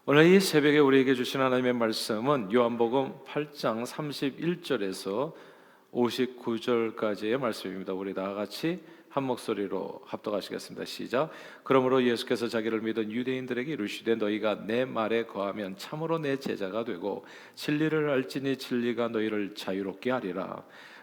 오늘 이 새벽에 우리에게 주신 하나님의 말씀은 요한복음 8장 31절에서 59절까지의 말씀입니다. 우리 다 같이 한 목소리로 합독하시겠습니다. 시작. 그러므로 예수께서 자기를 믿은 유대인들에게 이르시되 너희가 내 말에 거하면 참으로 내 제자가 되고 진리를 알지니 진리가 너희를 자유롭게 하리라.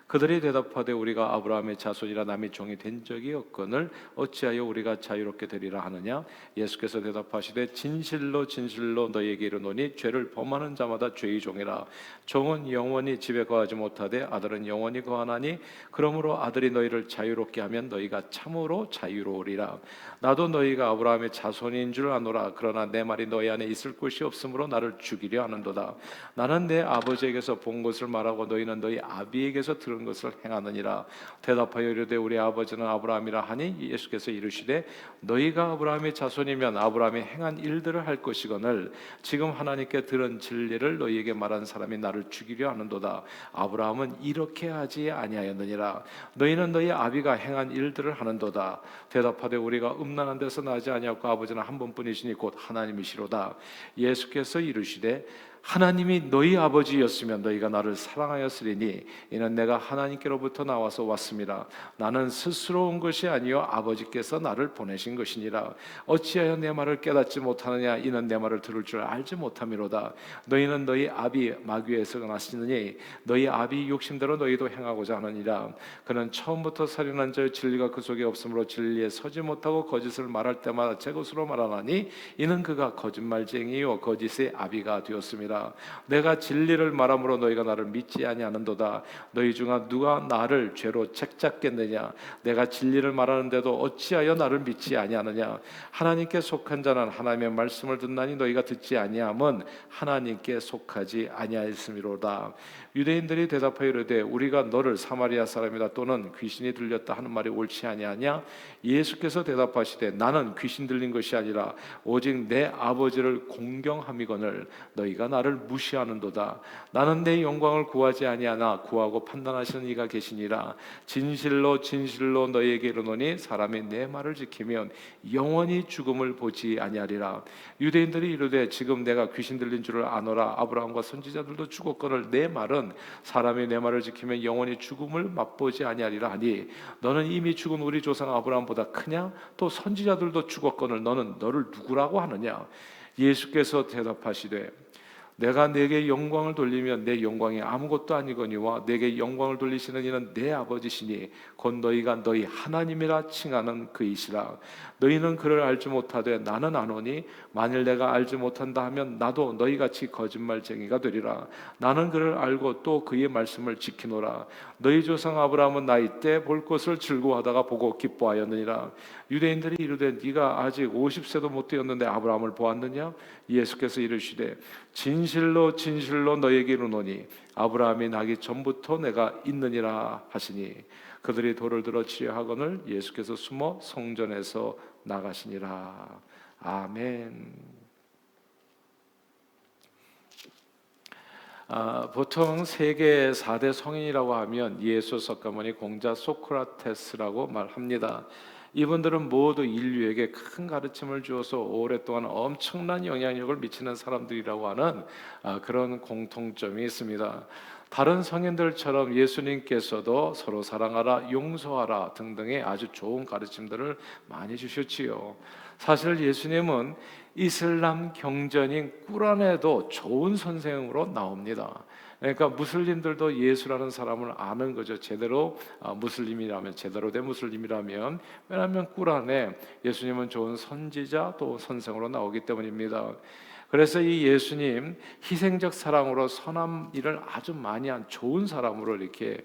그들이 대답하되 우리가 아브라함의 자손이라 남의 종이 된 적이 없거늘 어찌하여 우리가 자유롭게 되리라 하느냐. 예수께서 대답하시되 진실로 진실로 너희에게 이르노니 죄를 범하는 자마다 죄의 종이라. 종은 영원히 집에 거하지 못하되 아들은 영원히 거하나니 그러므로 아들이 너희를 자유롭게 하면 너희가 참으로 자유로우리라. 나도 너희가 아브라함의 자손인 줄 아노라. 그러나 내 말이 너희 안에 있을 곳이 없으므로 나를 죽이려 하는도다. 나는 내 아버지에게서 본 것을 말하고 너희는 너희 아비에게서 들은 것을 행하느니라. 대답하여 이르되 우리 아버지는 아브라함이라 하니 예수께서 이르시되 너희가 아브라함의 자손이면 아브라함이 행한 일들을 할 것이거늘 지금 하나님께 들은 진리를 너희에게 말한 사람이 나를 죽이려 하는도다. 아브라함은 이렇게 하지 아니하였느니라. 너희는 너희 아비가 행한 일들을 하는도다. 대답하되 우리가 음란한 데서 나지 아니하고 아버지는 한 분뿐이시니 곧 하나님이시로다. 예수께서 이르시되 하나님이 너희 아버지였으면 너희가 나를 사랑하였으리니 이는 내가 하나님께로부터 나와서 왔습니다. 나는 스스로 온 것이 아니요 아버지께서 나를 보내신 것이니라. 어찌하여 내 말을 깨닫지 못하느냐. 이는 내 말을 들을 줄 알지 못함이로다. 너희는 너희 아비 마귀에서 나시느니 너희 아비 욕심대로 너희도 행하고자 하느니라. 그는 처음부터 살인한 자의 진리가 그 속에 없으므로 진리에 서지 못하고 거짓을 말할 때마다 제 것으로 말하나니 이는 그가 거짓말쟁이요 거짓의 아비가 되었습니다. 내가 진리를 말함으로 너희가 나를 믿지 아니하는도다. 너희 중 누가 나를 죄로 책잡겠느냐. 내가 진리를 말하는데도 어찌하여 나를 믿지 아니하느냐. 하나님께 속한 자는 하나님의 말씀을 듣나니 너희가 듣지 아니함은 하나님께 속하지 아니하였음이로다. 유대인들이 대답하여 이르되 우리가 너를 사마리아 사람이다 또는 귀신이 들렸다 하는 말이 옳지 아니하냐. 예수께서 대답하시되 나는 귀신 들린 것이 아니라 오직 내 아버지를 공경함이거늘 너희가 나를 무시하는도다. 나는 내 영광을 구하지 아니하나 구하고 판단하시는 이가 계시니라. 진실로 진실로 너희에게 이르노니 사람이 내 말을 지키면 영원히 죽음을 보지 아니하리라. 유대인들이 이르되 지금 내가 귀신 들린 줄을 아노라. 아브라함과 선지자들도 죽었거늘 내 말은 사람이 내 말을 지키면 영원히 죽음을 맛보지 아니하리라 하니 너는 이미 죽은 우리 조상 아브라함보다 크냐? 또 선지자들도 죽었거늘 너는 너를 누구라고 하느냐? 예수께서 대답하시되 내가 내게 영광을 돌리면 내 영광이 아무것도 아니거니와 내게 영광을 돌리시는 이는 내 아버지시니 곧 너희가 너희 하나님이라 칭하는 그이시라. 너희는 그를 알지 못하되 나는 아노니 만일 내가 알지 못한다 하면 나도 너희같이 거짓말쟁이가 되리라. 나는 그를 알고 또 그의 말씀을 지키노라. 너희 조상 아브라함은 나이 때 볼 것을 즐거워하다가 보고 기뻐하였느니라. 유대인들이 이르되 네가 아직 50세도 못 되었는데 아브라함을 보았느냐. 예수께서 이르시되 진실로 진실로 너희에게 이르노니 아브라함이 나기 전부터 내가 있느니라 하시니 그들이 돌을 들어 치려 하거늘 예수께서 숨어 성전에서 나가시니라. 아멘. 보통 세계 4대 성인이라고 하면 예수, 석가모니, 공자, 소크라테스라고 말합니다. 이분들은 모두 인류에게 큰 가르침을 주어서 오랫동안 엄청난 영향력을 미치는 사람들이라고 하는 그런 공통점이 있습니다. 다른 성인들처럼 예수님께서도 서로 사랑하라, 용서하라 등등의 아주 좋은 가르침들을 많이 주셨지요. 사실 예수님은 이슬람 경전인 꾸란에도 좋은 선생으로 나옵니다. 그러니까 무슬림들도 예수라는 사람을 아는 거죠. 제대로 무슬림이라면, 제대로 된 무슬림이라면. 왜냐하면 꾸란에 예수님은 좋은 선지자 또 선생으로 나오기 때문입니다. 그래서 이 예수님 희생적 사랑으로 선한 일을 아주 많이 한 좋은 사람으로 이렇게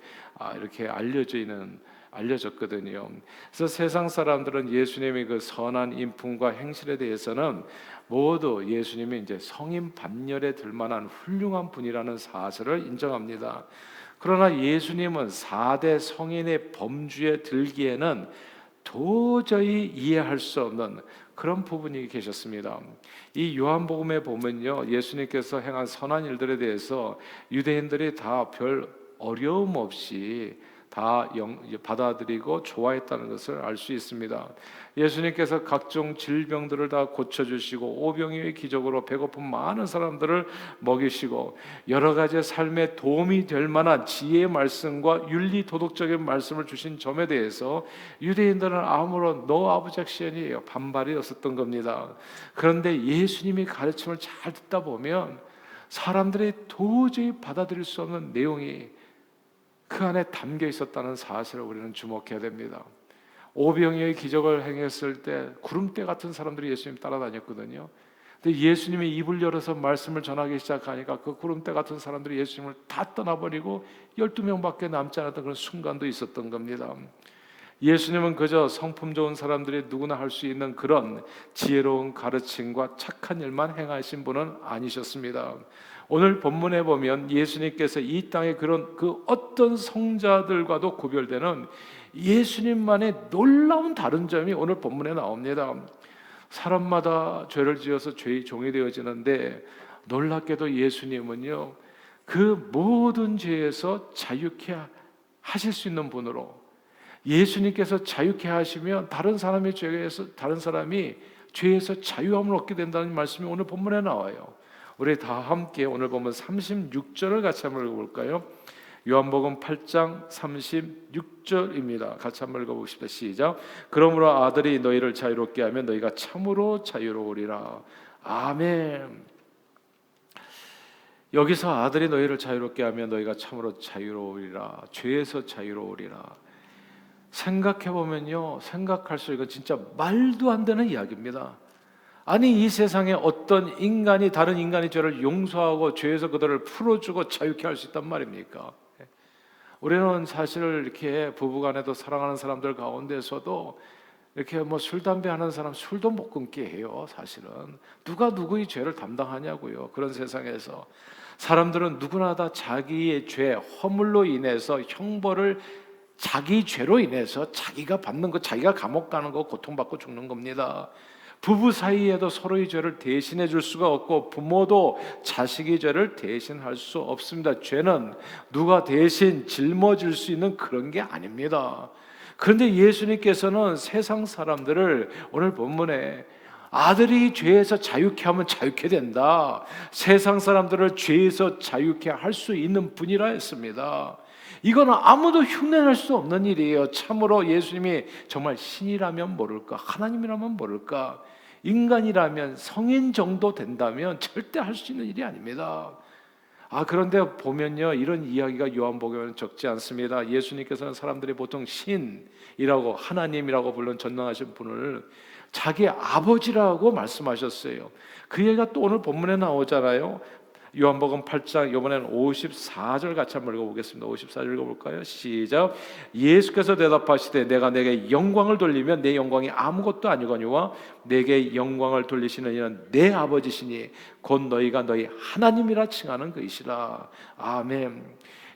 알려졌거든요. 그래서 세상 사람들은 예수님의 그 선한 인품과 행실에 대해서는 모두 예수님이 이제 성인 반열에 들만한 훌륭한 분이라는 사실을 인정합니다. 그러나 예수님은 4대 성인의 범주에 들기에는 도저히 이해할 수 없는 그런 부분이 계셨습니다. 이 요한복음에 보면요, 예수님께서 행한 선한 일들에 대해서 유대인들이 다 별 어려움 없이 다 받아들이고 좋아했다는 것을 알 수 있습니다. 예수님께서 각종 질병들을 다 고쳐주시고 오병이어의 기적으로 배고픈 많은 사람들을 먹이시고 여러 가지 삶에 도움이 될 만한 지혜의 말씀과 윤리 도덕적인 말씀을 주신 점에 대해서 유대인들은 아무런 너 아부작시언이에요 반발이 없었던 겁니다. 그런데 예수님이 가르침을 잘 듣다 보면 사람들이 도저히 받아들일 수 없는 내용이 그 안에 담겨 있었다는 사실을 우리는 주목해야 됩니다. 오병이어의 기적을 행했을 때 구름대 같은 사람들이 예수님 따라다녔거든요. 근데 예수님이 입을 열어서 말씀을 전하기 시작하니까 그 구름대 같은 사람들이 예수님을 다 떠나버리고 12명밖에 남지 않았던 그런 순간도 있었던 겁니다. 예수님은 그저 성품 좋은 사람들이 누구나 할 수 있는 그런 지혜로운 가르침과 착한 일만 행하신 분은 아니셨습니다. 오늘 본문에 보면 예수님께서 이 땅에 그런 그 어떤 성자들과도 구별되는 예수님만의 놀라운 다른 점이 오늘 본문에 나옵니다. 사람마다 죄를 지어서 죄의 종이 되어지는데 놀랍게도 예수님은요 그 모든 죄에서 자유케 하실 수 있는 분으로, 예수님께서 자유케 하시면 다른 사람이 죄에서 자유함을 얻게 된다는 말씀이 오늘 본문에 나와요. 우리 다 함께 오늘 보면 36절을 같이 한번 읽어볼까요? 요한복음 8장 36절입니다. 같이 한번 읽어보십시다. 시작. 그러므로 아들이 너희를 자유롭게 하면 너희가 참으로 자유로우리라. 아멘. 여기서 아들이 너희를 자유롭게 하면 너희가 참으로 자유로우리라. 죄에서 자유로우리라. 생각해보면요, 생각할수록 이건 진짜 말도 안 되는 이야기입니다. 아니 이 세상에 어떤 인간이 다른 인간의 죄를 용서하고 죄에서 그들을 풀어주고 자유케 할 수 있단 말입니까? 우리는 사실 이렇게 부부간에도 사랑하는 사람들 가운데서도 이렇게 뭐 술 담배 하는 사람 술도 못 끊게 해요. 사실은 누가 누구의 죄를 담당하냐고요. 그런 세상에서 사람들은 누구나 다 자기의 죄 허물로 인해서 형벌을 자기 죄로 인해서 자기가 받는 거, 자기가 감옥 가는 거, 고통받고 죽는 겁니다. 부부 사이에도 서로의 죄를 대신해 줄 수가 없고 부모도 자식의 죄를 대신할 수 없습니다. 죄는 누가 대신 짊어질 수 있는 그런 게 아닙니다. 그런데 예수님께서는 세상 사람들을 오늘 본문에 아들이 죄에서 자유케 하면 자유케 된다, 세상 사람들을 죄에서 자유케 할 수 있는 분이라 했습니다. 이거는 아무도 흉내낼 수 없는 일이에요. 참으로 예수님이 정말 신이라면 모를까, 하나님이라면 모를까, 인간이라면 성인 정도 된다면 절대 할 수 있는 일이 아닙니다. 그런데 보면요, 이런 이야기가 요한복음에는 적지 않습니다. 예수님께서는 사람들이 보통 신이라고, 하나님이라고 물론 전능하신 분을 자기 아버지라고 말씀하셨어요. 그 얘기가 또 오늘 본문에 나오잖아요. 요한복음 8장 이번에는 54절 같이 한번 읽어보겠습니다. 54절 읽어볼까요? 시작. 예수께서 대답하시되 내가 내게 영광을 돌리면 내 영광이 아무것도 아니거니와 내게 영광을 돌리시는 이는 내 아버지시니 곧 너희가 너희 하나님이라 칭하는 그이시라. 아멘.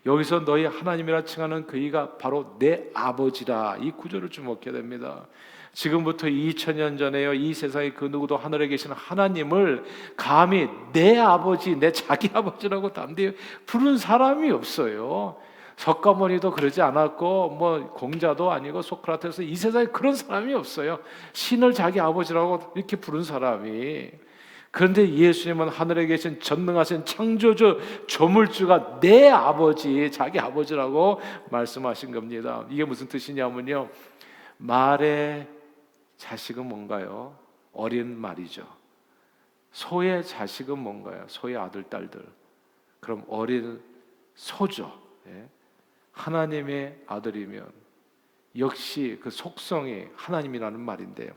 여기서 너희 하나님이라 칭하는 그이가 바로 내 아버지라, 이 구절을 주목해야 됩니다. 지금부터 2000년 전에요, 이 세상에 그 누구도 하늘에 계시는 하나님을 감히 내 아버지, 내 자기 아버지라고 담대히 부른 사람이 없어요. 석가모니도 그러지 않았고 뭐 공자도 아니고 소크라테스, 이 세상에 그런 사람이 없어요. 신을 자기 아버지라고 이렇게 부른 사람이. 그런데 예수님은 하늘에 계신 전능하신 창조주 조물주가 내 아버지, 자기 아버지라고 말씀하신 겁니다. 이게 무슨 뜻이냐면요, 말의 자식은 뭔가요? 어린 말이죠. 소의 자식은 뭔가요? 소의 아들, 딸들. 그럼 어린 소죠. 하나님의 아들이면 역시 그 속성이 하나님이라는 말인데요.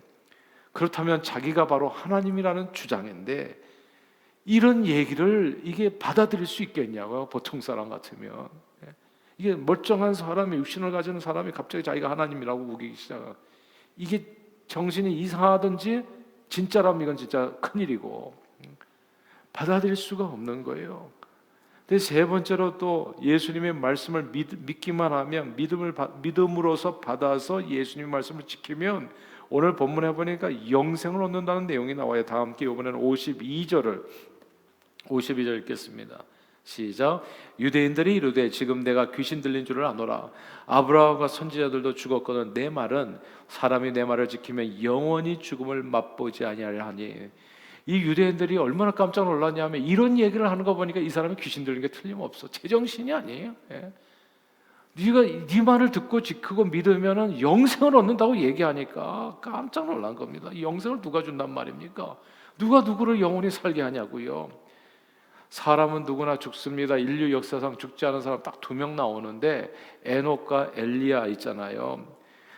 그렇다면 자기가 바로 하나님이라는 주장인데 이런 얘기를 이게 받아들일 수 있겠냐고요, 보통 사람 같으면. 이게 멀쩡한 사람이, 육신을 가지는 사람이 갑자기 자기가 하나님이라고 우기기 시작하고, 이게 정신이 이상하든지 진짜라면 이건 진짜 큰일이고 받아들일 수가 없는 거예요. 근데 세 번째로 또 예수님의 말씀을 믿기만 하면, 믿음으로서 받아서 예수님의 말씀을 지키면 오늘 본문에 보니까 영생을 얻는다는 내용이 나와요. 다 함께 이번에는 52절 읽겠습니다. 시작. 유대인들이 이르되 지금 내가 귀신 들린 줄을 아노라. 아브라함과 선지자들도 죽었거든 내 말은 사람이 내 말을 지키면 영원히 죽음을 맛보지 아니하려 하니. 이 유대인들이 얼마나 깜짝 놀랐냐면 이런 얘기를 하는 거 보니까 이 사람이 귀신 들린 게 틀림없어. 제정신이 아니에요. 예. 네가 네 말을 듣고 지키고 믿으면은 영생을 얻는다고 얘기하니까 깜짝 놀란 겁니다. 이 영생을 누가 준단 말입니까? 누가 누구를 영원히 살게 하냐고요. 사람은 누구나 죽습니다. 인류 역사상 죽지 않은 사람 딱 2명 나오는데 에녹과 엘리야 있잖아요.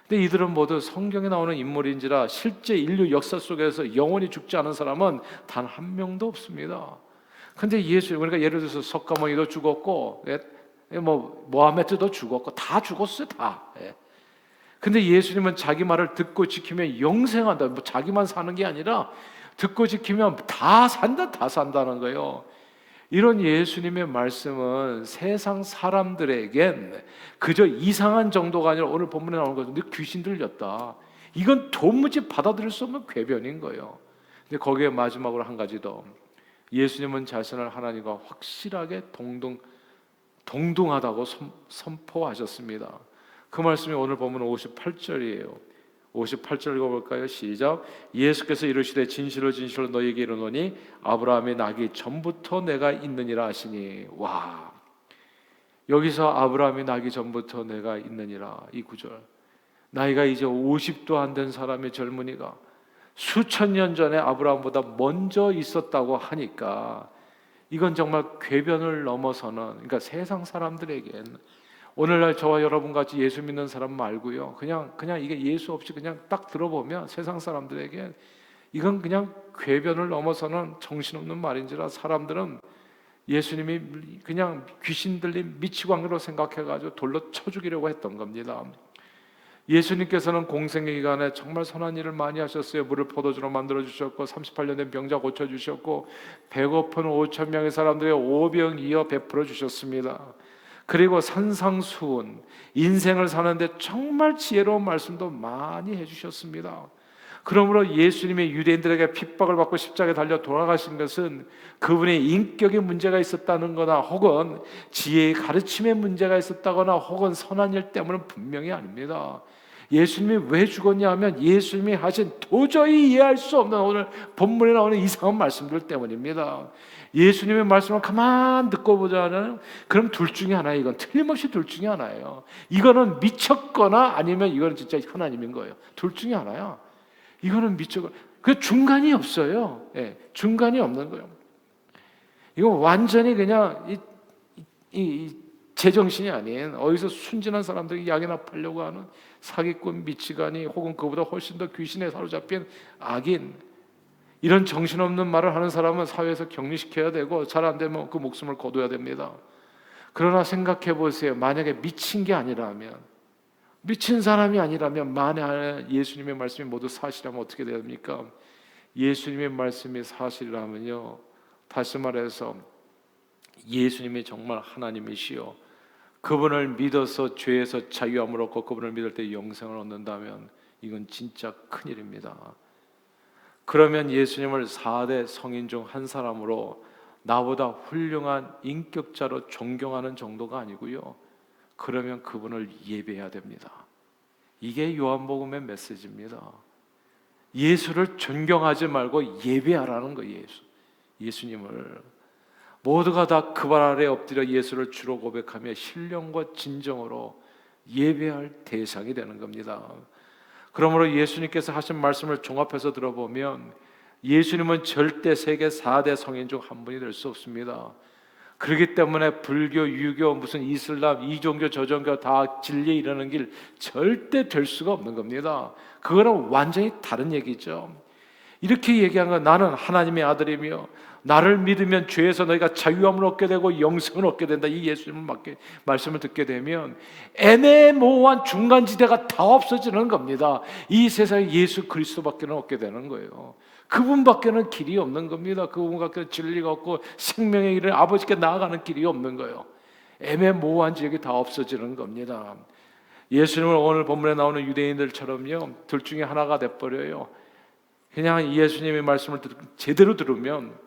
근데 이들은 모두 성경에 나오는 인물인지라 실제 인류 역사 속에서 영원히 죽지 않은 사람은 단 1명도 없습니다. 근데 예수, 그러니까 예를 들어서 석가모니도 죽었고 모하메드도 죽었고 다 죽었어요, 다. 근데 예수님은 자기 말을 듣고 지키면 영생한다. 자기만 사는 게 아니라 듣고 지키면 다 산다, 다 산다는 거예요. 이런 예수님의 말씀은 세상 사람들에겐 그저 이상한 정도가 아니라 오늘 본문에 나오는 것은 귀신 들렸다. 이건 도무지 받아들일 수 없는 궤변인 거예요. 근데 거기에 마지막으로 한 가지 더. 예수님은 자신을 하나님과 확실하게 동등하다고 선포하셨습니다. 그 말씀이 오늘 보면 58절이에요. 58절 읽어볼까요? 시작. 예수께서 이르시되 진실로 진실로 너희에게 이르노니 아브라함이 나기 전부터 내가 있느니라 하시니. 와, 여기서 아브라함이 나기 전부터 내가 있느니라, 이 구절. 나이가 이제 50도 안 된 사람의 젊은이가 수천 년 전에 아브라함보다 먼저 있었다고 하니까 이건 정말 궤변을 넘어서는, 그러니까 세상 사람들에겐, 오늘날 저와 여러분 같이 예수 믿는 사람 말고요, 그냥 이게 예수 없이 그냥 딱 들어보면 세상 사람들에게 이건 그냥 궤변을 넘어서는 정신없는 말인지라 사람들은 예수님이 그냥 귀신 들린 미치광이로 생각해가지고 돌로 쳐 죽이려고 했던 겁니다. 예수님께서는 공생의 기간에 정말 선한 일을 많이 하셨어요. 물을 포도주로 만들어 주셨고 38년 된 병자 고쳐 주셨고 배고픈 5천 명의 사람들의 오병이어 베풀어 주셨습니다. 그리고 산상수훈, 인생을 사는데 정말 지혜로운 말씀도 많이 해주셨습니다. 그러므로 예수님이 유대인들에게 핍박을 받고 십자가에 달려 돌아가신 것은 그분의 인격에 문제가 있었다는 거나 혹은 지혜의 가르침에 문제가 있었다거나 혹은 선한 일 때문은 분명히 아닙니다. 예수님이 왜 죽었냐 하면 예수님이 하신 도저히 이해할 수 없는 오늘 본문에 나오는 이상한 말씀들 때문입니다. 예수님의 말씀을 가만 듣고 보자는, 그럼 둘 중에 하나예요. 이건 틀림없이 둘 중에 하나예요. 이거는 미쳤거나 아니면 이거는 진짜 하나님인 거예요. 둘 중에 하나야. 이거는 미쳤거나, 그 중간이 없어요. 중간이 없는 거예요. 이거 완전히 그냥 이 제정신이 아닌, 어디서 순진한 사람들이 약이나 팔려고 하는 사기꾼 미치가니 혹은 그보다 훨씬 더 귀신에 사로잡힌 악인, 이런 정신없는 말을 하는 사람은 사회에서 격리시켜야 되고 잘 안 되면 그 목숨을 거둬야 됩니다. 그러나 생각해 보세요. 만약에 미친 게 아니라면, 미친 사람이 아니라면, 만약 예수님의 말씀이 모두 사실이라면 어떻게 됩니까? 예수님의 말씀이 사실이라면요, 다시 말해서 예수님이 정말 하나님이시요 그분을 믿어서 죄에서 자유함을 얻고 그분을 믿을 때 영생을 얻는다면 이건 진짜 큰일입니다. 그러면 예수님을 4대 성인 중 한 사람으로 나보다 훌륭한 인격자로 존경하는 정도가 아니고요, 그러면 그분을 예배해야 됩니다. 이게 요한복음의 메시지입니다. 예수를 존경하지 말고 예배하라는 거예요. 예수님을. 모두가 다 그 발 아래 엎드려 예수를 주로 고백하며 신령과 진정으로 예배할 대상이 되는 겁니다. 그러므로 예수님께서 하신 말씀을 종합해서 들어보면 예수님은 절대 세계 4대 성인 중 한 분이 될 수 없습니다. 그렇기 때문에 불교, 유교, 무슨 이슬람, 이 종교, 저 종교 다 진리에 이르는 길 절대 될 수가 없는 겁니다. 그거는 완전히 다른 얘기죠. 이렇게 얘기한 건, 나는 하나님의 아들이며 나를 믿으면 죄에서 너희가 자유함을 얻게 되고 영생을 얻게 된다, 이 예수님을 말씀을 듣게 되면 애매모호한 중간지대가 다 없어지는 겁니다. 이 세상에 예수 그리스도밖에는 없게 되는 거예요. 그분밖에는 길이 없는 겁니다. 그분밖에는 진리가 없고 생명의 길을 아버지께 나아가는 길이 없는 거예요. 애매모호한 지역이 다 없어지는 겁니다. 예수님을 오늘 본문에 나오는 유대인들처럼요, 둘 중에 하나가 돼버려요. 그냥 예수님의 말씀을 제대로 들으면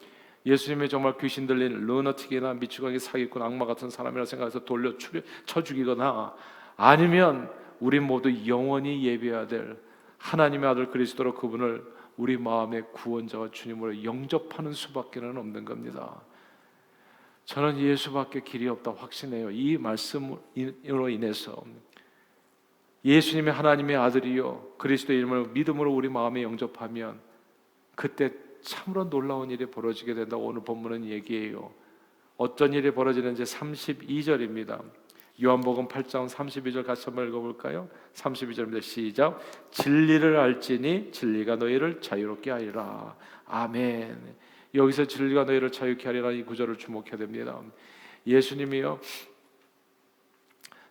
예수님이 정말 귀신 들린 루너틱이나 미치광이 사기꾼 악마 같은 사람이라 생각해서 돌려 쳐 죽이거나, 아니면 우리 모두 영원히 예배해야 될 하나님의 아들 그리스도로 그분을 우리 마음의 구원자와 주님으로 영접하는 수밖에는 없는 겁니다. 저는 예수밖에 길이 없다 확신해요. 이 말씀으로 인해서 예수님이 하나님의 아들이요 그리스도의 이름을 믿음으로 우리 마음에 영접하면 그때 참으로 놀라운 일이 벌어지게 된다고 오늘 본문은 얘기해요. 어떤 일이 벌어지는지 32절입니다. 요한복음 8장 32절 같이 한번 읽어볼까요? 32절입니다. 시작. 진리를 알지니 진리가 너희를 자유롭게 하리라. 아멘. 여기서 진리가 너희를 자유롭게 하리라, 이 구절을 주목해야 됩니다. 예수님이요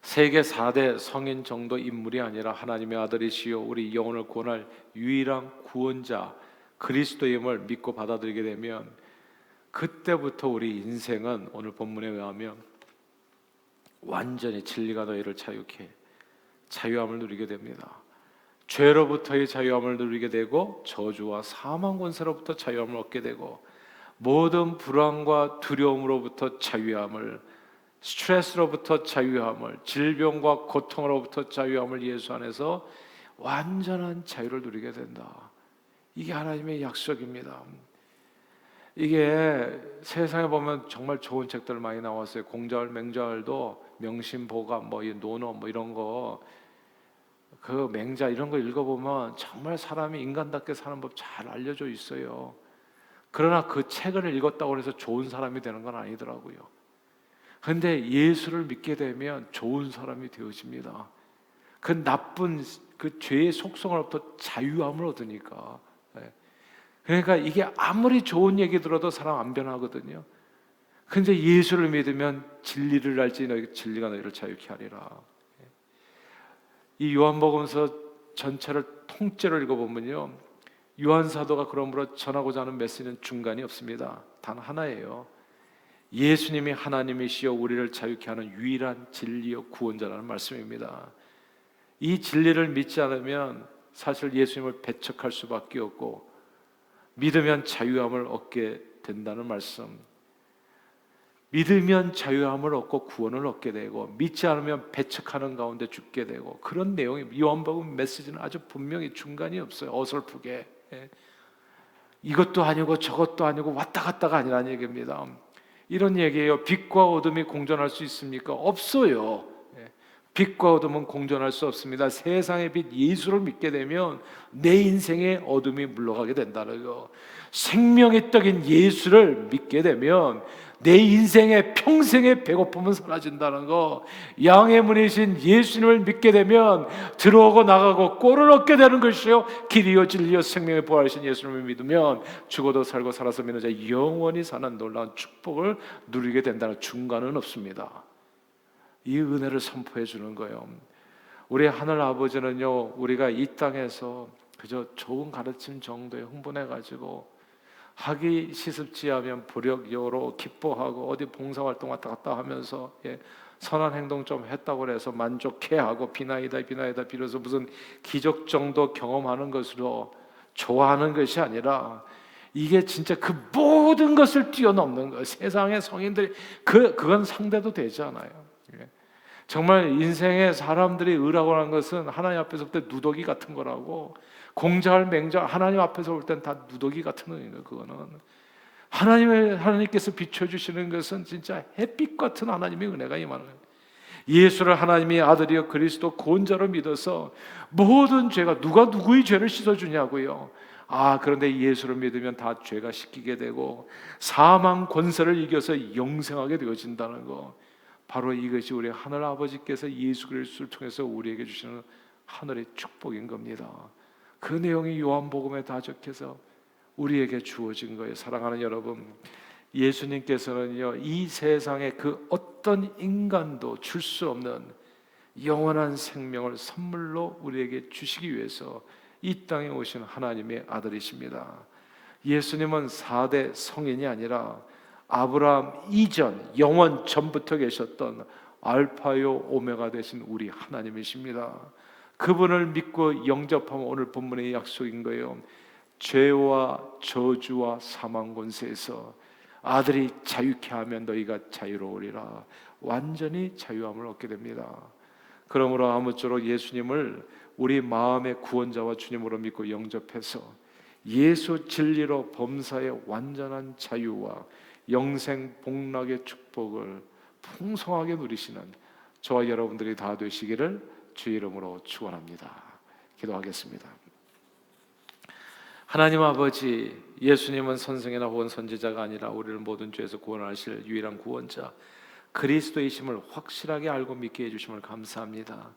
세계 4대 성인 정도 인물이 아니라 하나님의 아들이시요 우리 영혼을 구원할 유일한 구원자 그리스도임을 믿고 받아들이게 되면 그때부터 우리 인생은 오늘 본문에 의하면 완전히 진리가 너희를 자유케 해 자유함을 누리게 됩니다. 죄로부터의 자유함을 누리게 되고 저주와 사망 권세로부터 자유함을 얻게 되고 모든 불안과 두려움으로부터 자유함을, 스트레스로부터 자유함을, 질병과 고통으로부터 자유함을 예수 안에서 완전한 자유를 누리게 된다. 이게 하나님의 약속입니다. 이게 세상에 보면 정말 좋은 책들 많이 나왔어요. 공자을, 맹자을도 명심보감, 이 논어, 이런 거, 그 맹자 이런 거 읽어보면 정말 사람이 인간답게 사는 법 잘 알려져 있어요. 그러나 그 책을 읽었다고 해서 좋은 사람이 되는 건 아니더라고요. 그런데 예수를 믿게 되면 좋은 사람이 되어집니다. 그 나쁜 그 죄의 속성으로부터 자유함을 얻으니까. 그러니까 이게 아무리 좋은 얘기 들어도 사람 안 변하거든요. 근데 예수를 믿으면 진리를 알지 너희 진리가 너희를 자유케 하리라. 이 요한복음서 전체를 통째로 읽어보면요, 요한 사도가 그러므로 전하고자 하는 메시지는 중간이 없습니다. 단 하나예요. 예수님이 하나님이시여 우리를 자유케 하는 유일한 진리여 구원자라는 말씀입니다. 이 진리를 믿지 않으면 사실 예수님을 배척할 수밖에 없고, 믿으면 자유함을 얻게 된다는 말씀. 믿으면 자유함을 얻고 구원을 얻게 되고, 믿지 않으면 배척하는 가운데 죽게 되고, 그런 내용이 요한복음 메시지는 아주 분명히 중간이 없어요. 어설프게 이것도 아니고 저것도 아니고 왔다 갔다가 아니라는 얘기입니다. 이런 얘기예요. 빛과 어둠이 공존할 수 있습니까? 없어요. 빛과 어둠은 공존할 수 없습니다. 세상의 빛 예수를 믿게 되면 내 인생의 어둠이 물러가게 된다는 거. 생명의 떡인 예수를 믿게 되면 내 인생의 평생의 배고픔은 사라진다는 거. 양의 문이신 예수님을 믿게 되면 들어오고 나가고 꼴을 얻게 되는 것이요 길이요 진리요 생명의 부활이신 예수님을 믿으면 죽어도 살고 살아서 믿는 자 영원히 사는 놀라운 축복을 누리게 된다는 중간은 없습니다. 이 은혜를 선포해 주는 거예요. 우리 하늘 아버지는요, 우리가 이 땅에서 그저 좋은 가르침 정도에 흥분해가지고 하기 시습지 하면 불역여로 기뻐하고 어디 봉사활동 왔다 갔다 하면서 선한 행동 좀 했다고 해서 만족해하고 비나이다 빌어서 무슨 기적 정도 경험하는 것으로 좋아하는 것이 아니라, 이게 진짜 그 모든 것을 뛰어넘는 거예요. 세상의 성인들이 그건 상대도 되지 않아요. 정말 인생에 사람들이 의라고 하는 것은 하나님 앞에서 볼 때 누더기 같은 거라고. 공자할 맹자 하나님 앞에서 볼 땐 다 누더기 같은 거예요. 그거는 하나님께서 비춰주시는 것은 진짜 햇빛 같은 하나님의 은혜가 임하는 거예요. 예수를 하나님의 아들이여 그리스도 구원자로 믿어서 모든 죄가, 누가 누구의 죄를 씻어주냐고요. 그런데 예수를 믿으면 다 죄가 씻기게 되고 사망 권세를 이겨서 영생하게 되어진다는 거. 바로 이것이 우리 하늘 아버지께서 예수 그리스도를 통해서 우리에게 주시는 하늘의 축복인 겁니다. 그 내용이 요한복음에 다 적혀서 우리에게 주어진 거예요. 사랑하는 여러분, 예수님께서는요, 이 세상에 그 어떤 인간도 줄 수 없는 영원한 생명을 선물로 우리에게 주시기 위해서 이 땅에 오신 하나님의 아들이십니다. 예수님은 4대 성인이 아니라 아브라함 이전, 영원 전부터 계셨던 알파요 오메가 되신 우리 하나님이십니다. 그분을 믿고 영접하면 오늘 본문의 약속인 거예요. 죄와 저주와 사망 권세에서 아들이 자유케 하면 너희가 자유로우리라. 완전히 자유함을 얻게 됩니다. 그러므로 아무쪼록 예수님을 우리 마음의 구원자와 주님으로 믿고 영접해서 예수 진리로 범사의 완전한 자유와 영생 복락의 축복을 풍성하게 누리시는 저와 여러분들이 다 되시기를 주의 이름으로 축원합니다. 기도하겠습니다. 하나님 아버지, 예수님은 선생이나 혹은 선지자가 아니라 우리를 모든 죄에서 구원하실 유일한 구원자 그리스도이심을 확실하게 알고 믿게 해주심을 감사합니다.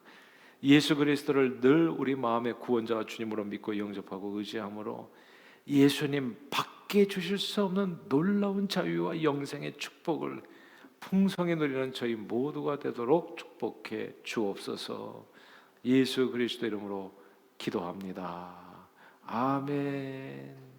예수 그리스도를 늘 우리 마음의 구원자와 주님으로 믿고 영접하고 의지함으로 예수님 밖에 주실 수 없는 놀라운 자유와 영생의 축복을 풍성히 누리는 저희 모두가 되도록 축복해 주옵소서. 예수 그리스도 이름으로 기도합니다. 아멘.